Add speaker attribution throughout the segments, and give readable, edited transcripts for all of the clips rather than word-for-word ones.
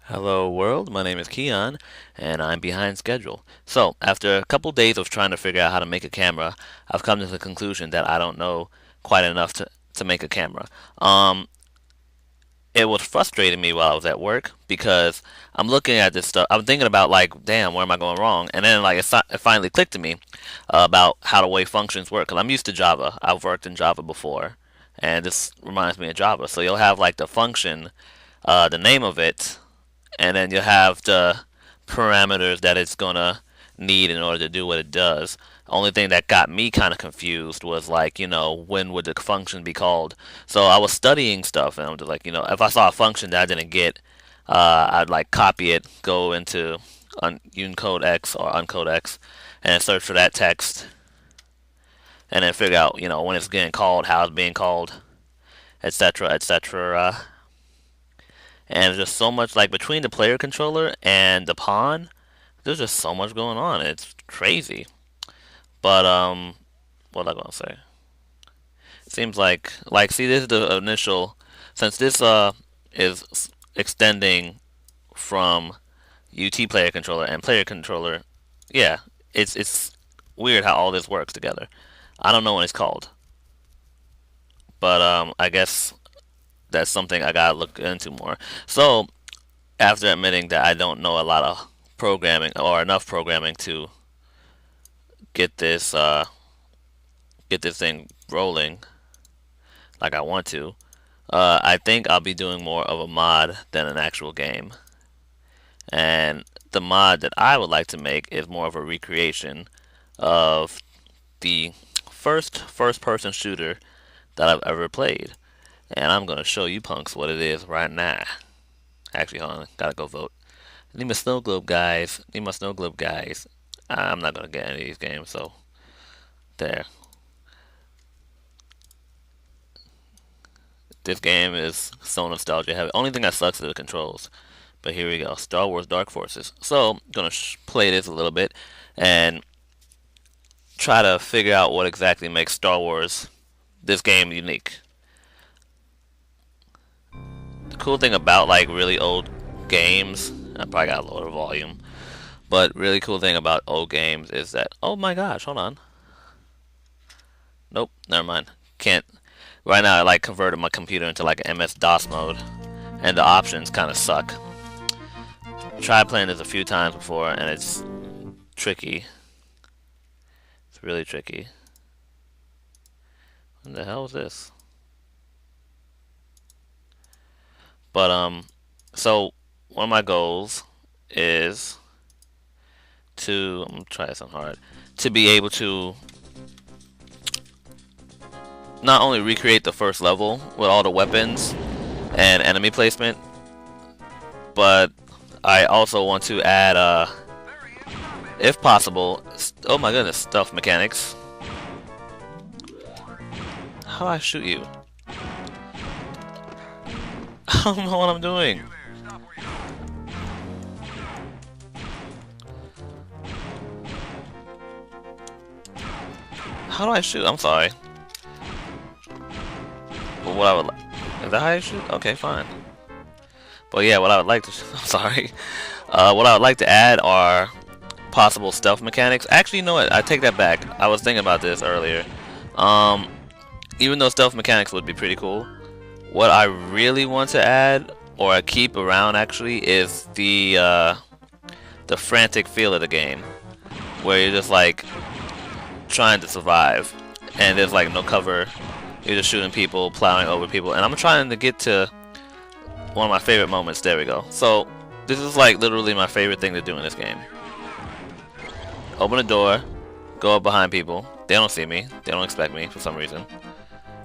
Speaker 1: Hello world, my name is Keon, and I'm behind schedule. So, after a couple days of trying to figure out how to make a camera, I've come to the conclusion that I don't know quite enough to make a camera. Um, it was frustrating me while I was at work because I'm looking at this stuff. I'm thinking about like, damn, where am I going wrong? And then like it finally clicked to me about how the way functions work. Because I'm used to Java. I've worked in Java before, and this reminds me of Java. So you'll have like the function, the name of it, and then you have the parameters that it's gonna need in order to do what it does. Only thing that got me kind of confused was like, when would the function be called? So I was studying stuff, and I'm just like, if I saw a function that I didn't get, I'd like copy it, go into Uncode X or Uncode X, and search for that text, and then figure out, when it's getting called, how it's being called, etc., etc. And there's just so much like between the player controller and the pawn, there's just so much going on. It's crazy. But what was I gonna say? It seems like see this is the initial since this is extending from UT player controller and player controller. Yeah, it's weird how all this works together. I don't know what it's called, but I guess that's something I gotta look into more. So after admitting that I don't know a lot of programming or enough programming to get this uh, get this thing rolling like I want to, I think I'll be doing more of a mod than an actual game. And the mod that I would like to make is more of a recreation of the first person shooter that I've ever played. And I'm gonna show you punks what it is right now. Actually, hold on, gotta go vote. Need my snow globe, guys. Need my snow globe, guys. I'm not gonna get any of these games, so there. This game is so nostalgia heavy. Only thing that sucks is the controls. But here we go. Star Wars Dark Forces. So, I'm gonna play this a little bit and try to figure out what exactly makes Star Wars, this game, unique. The cool thing about like really old games, I probably got a lower volume, but really cool thing about old games is that, oh my gosh, hold on. Nope, never mind. Can't. Right now, I like converted my computer into like MS DOS mode, and the options kind of suck. Tried playing this a few times before, and it's tricky. It's really tricky. What the hell is this? But so one of my goals is to I'm gonna try this on hard to be able to not only recreate the first level with all the weapons and enemy placement, but I also want to add, if possible, oh my goodness, stealth mechanics. How do I shoot you? I don't know what I'm doing. How do I shoot? I'm sorry. But what I would like, is that how I shoot? Okay, fine. But yeah, what I would like to, I'm sorry. What I would like to add are possible stealth mechanics. Actually, you know what? I take that back. I was thinking about this earlier. Um, Even though stealth mechanics would be pretty cool, what I really want to add or keep around actually is the frantic feel of the game, where you're just like trying to survive, and there's like no cover. You're just shooting people, plowing over people, and I'm trying to get to one of my favorite moments. There we go. So this is like literally my favorite thing to do in this game. Open a door, go up behind people. They don't see me. They don't expect me for some reason.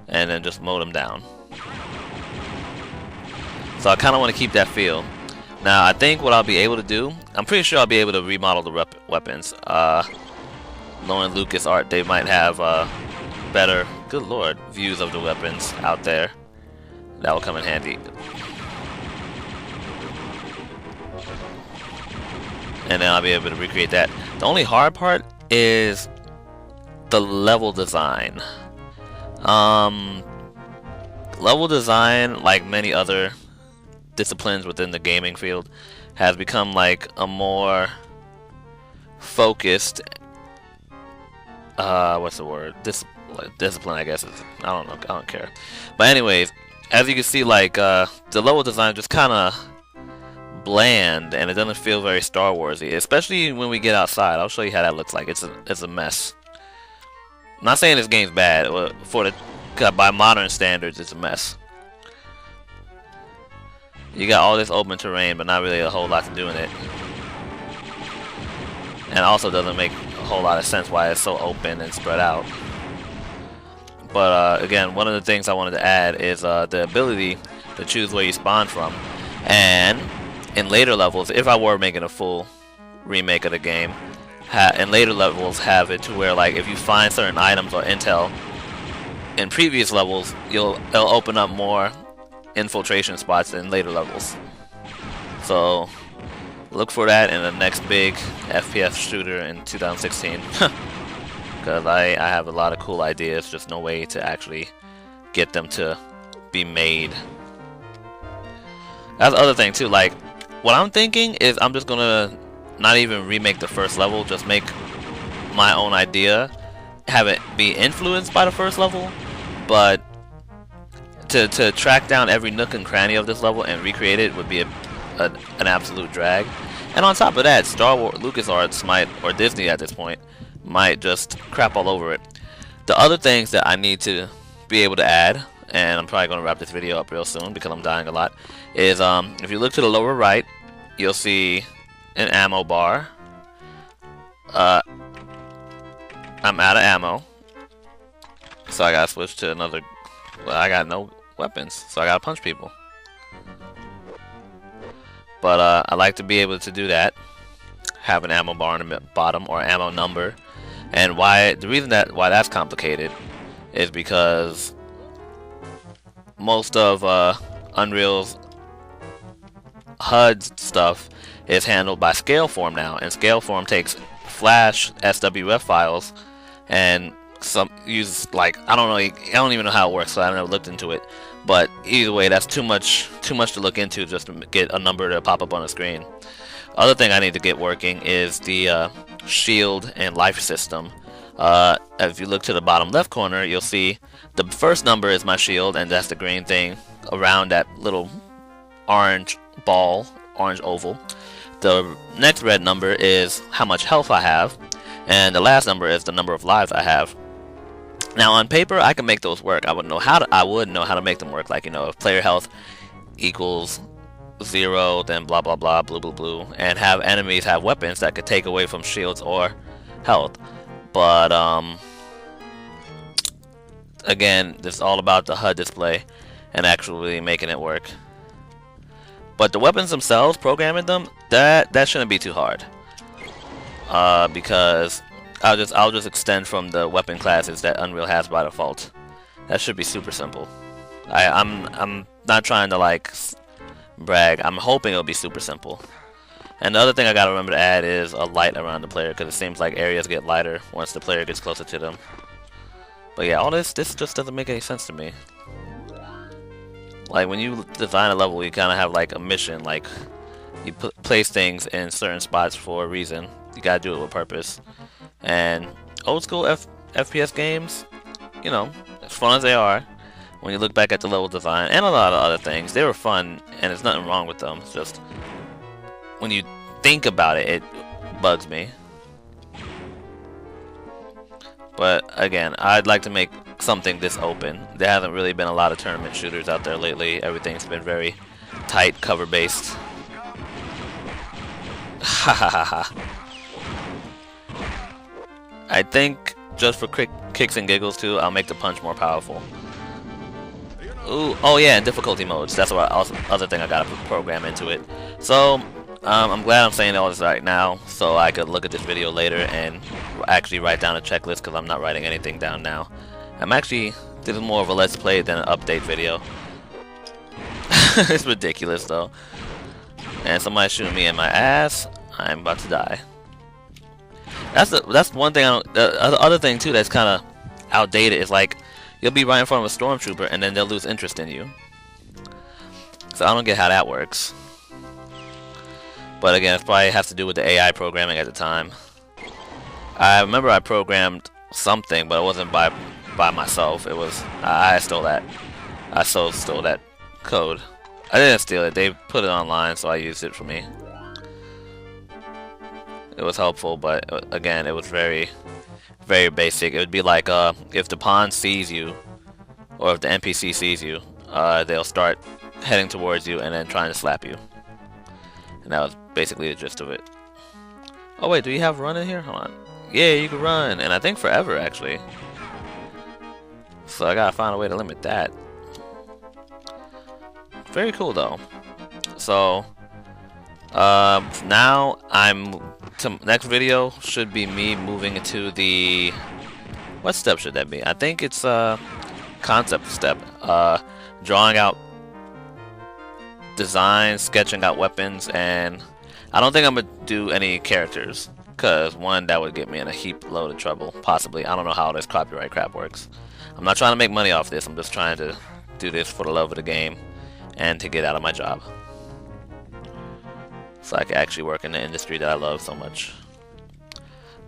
Speaker 1: And then just mow them down. So I kind of want to keep that feel. Now I think what I'll be able to do, I'm pretty sure I'll be able to remodel the weapons. Knowing Lucas Art, they might have better, good lord, views of the weapons out there. That will come in handy. And then I'll be able to recreate that. The only hard part is the level design. Level design, like many other disciplines within the gaming field has become like a more focused what's the word? Discipline, I guess. I don't know. I don't care. But anyways, as you can see, like the level design just kind of bland, and it doesn't feel very Star Warsy, especially when we get outside. I'll show you how that looks like. It's a mess. I'm not saying this game's bad. By modern standards, it's a mess. You got all this open terrain, but not really a whole lot to do in it. And it also doesn't make a whole lot of sense why it's so open and spread out. But again, one of the things I wanted to add is the ability to choose where you spawn from. And in later levels, if I were making a full remake of the game, in later levels have it to where, like, if you find certain items or intel in previous levels, it'll open up more infiltration spots in later levels. So look for that in the next big FPS shooter in 2016. Because I have a lot of cool ideas, just no way to actually get them to be made. That's the other thing too, like, what I'm thinking is I'm just gonna not even remake the first level, just make my own idea, have it be influenced by the first level, but to track down every nook and cranny of this level and recreate it would be an absolute drag. And on top of that, Star Wars, LucasArts might, or Disney at this point, might just crap all over it. The other things that I need to be able to add, and I'm probably going to wrap this video up real soon because I'm dying a lot, is if you look to the lower right, you'll see an ammo bar. I'm out of ammo, so I gotta switch to another. Well, I got no weapons, so I gotta punch people. But I like to be able to do that. Have an ammo bar in the bottom, or ammo number. And why that's complicated is because most of Unreal's HUD stuff is handled by Scaleform now, and Scaleform takes Flash SWF files and some uses, like, I don't even know how it works, so I never looked into it. But either way, that's too much to look into just to get a number to pop up on the screen. Other thing I need to get working is the shield and life system. If you look to the bottom left corner, you'll see the first number is my shield, and that's the green thing around that little orange ball, orange oval. The next red number is how much health I have, and the last number is the number of lives I have. Now on paper, I can make those work. I would know how to make them work. Like, you know, if player health equals 0, then blah blah blah, blue blue blue, and have enemies have weapons that could take away from shields or health. But again, this is all about the HUD display and actually making it work. But the weapons themselves, programming them, that shouldn't be too hard. Because I'll just extend from the weapon classes that Unreal has by default. That should be super simple. I'm not trying to like brag. I'm hoping it'll be super simple. And the other thing I gotta remember to add is a light around the player, because it seems like areas get lighter once the player gets closer to them. But yeah, all this just doesn't make any sense to me. Like, when you design a level, you kind of have like a mission. Like, you place things in certain spots for a reason. You gotta do it with purpose. And old school FPS games, you know, as fun as they are, when you look back at the level design and a lot of other things, they were fun, and there's nothing wrong with them. It's just when you think about it, it bugs me. But again, I'd like to make something this open. There hasn't really been a lot of tournament shooters out there lately. Everything's been very tight, cover based. Ha ha ha ha. I think just for kicks and giggles too, I'll make the punch more powerful. Ooh, oh yeah, and difficulty modes. That's what other thing I gotta program into it. So I'm glad I'm saying all this right now, so I could look at this video later and actually write down a checklist, because I'm not writing anything down now. This is more of a let's play than an update video. It's ridiculous though. And somebody shooting me in my ass. I'm about to die. That's one thing. The other thing too that's kind of outdated is, like, you'll be right in front of a stormtrooper and then they'll lose interest in you. So I don't get how that works. But again, it probably has to do with the AI programming at the time. I remember I programmed something, but it wasn't by myself. It was I stole that. I stole that code. I didn't steal it. They put it online, so I used it for me. It was helpful, but again, it was very, very basic. It would be like if the pawn sees you, or if the NPC sees you, they'll start heading towards you and then trying to slap you. And that was basically the gist of it. Oh wait, do you have run in here? Hold on. Yeah, you can run, and I think forever actually. So I gotta find a way to limit that. Very cool though. So now next video should be me moving into the, what step should that be? I think it's concept step. Drawing out designs, sketching out weapons, and I don't think I'm gonna do any characters, because one, that would get me in a heap load of trouble, possibly. I don't know how this copyright crap works. I'm not trying to make money off this, I'm just trying to do this for the love of the game and to get out of my job, so I can actually work in the industry that I love so much.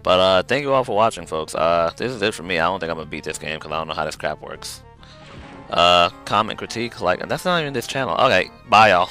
Speaker 1: But thank you all for watching, folks. This is it for me. I don't think I'm gonna beat this game because I don't know how this crap works. Comment, critique, like, that's not even this channel. Okay, bye y'all.